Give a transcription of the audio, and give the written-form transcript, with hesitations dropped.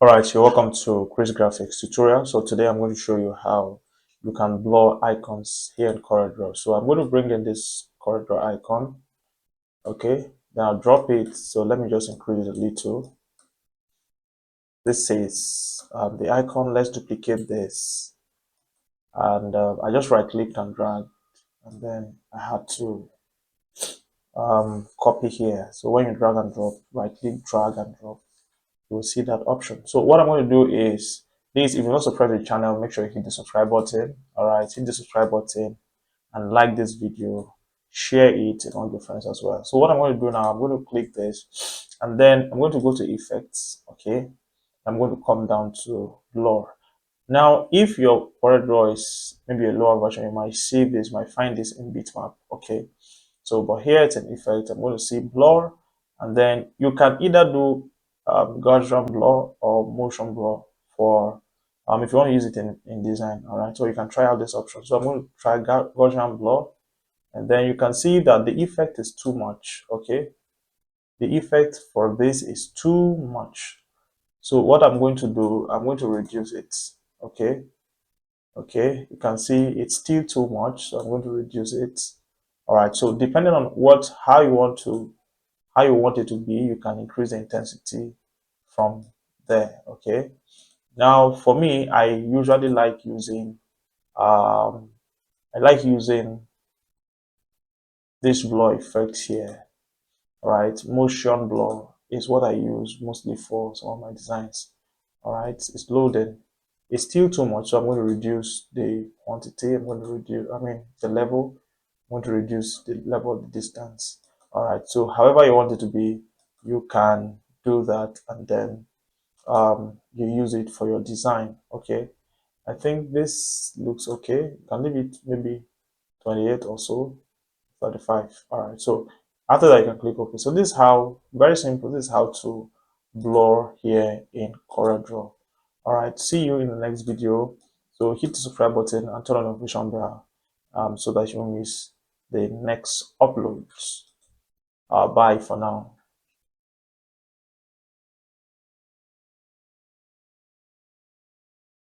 Alright, so welcome to Chris Graphics tutorial. So today I'm going to show you how you can blur icons here in Coreldraw. So I'm going to bring in this Coreldraw icon. Okay, then I'll drop it. So let me just increase it a little. This says the icon. Let's duplicate this, and I just right click and drag, and then I had to copy here. So when you drag and drop, right click, drag and drop, you will see that option. So what I'm going to do is this: if you're not subscribed to the channel, make sure you hit the subscribe button. All right, hit the subscribe button and like this video, share it among your friends as well. So what I'm going to do now, I'm going to click this, and then I'm going to go to effects. Okay, I'm going to come down to blur. Now, if your Coreldraw is maybe a lower version, you might see this, might find this in bitmap. Okay, so but here it's an effect. I'm going to see blur, and then you can either do Gaussian blur or motion blur for if you want to use it in design. All right, so you can try out this option. So I'm going to try Gaussian blur, and then you can see that the effect is too much. Okay, the effect for this is too much. So what I'm going to do, I'm going to reduce it. Okay, you can see it's still too much, so I'm going to reduce it. All right, so depending on how you want it to be, you can increase the intensity from there. Okay, now for me, I usually like using this blur effect here. All right, motion blur is what I use mostly for some of my designs. All right, it's loaded. It's still too much, so I'm going to reduce the quantity. I'm going to reduce, the level. I'm going to reduce the level of the distance. All right, so however you want it to be, you can do that, and then you use it for your design. Okay, I think this looks okay. You can leave it maybe 28 or so, 35. All right, so after that you can click OK. So this is how, very simple, this is how to blur here in Coreldraw. All right, see you in the next video. So hit the subscribe button and turn on the notification bell so that you won't miss the next uploads. Bye for now.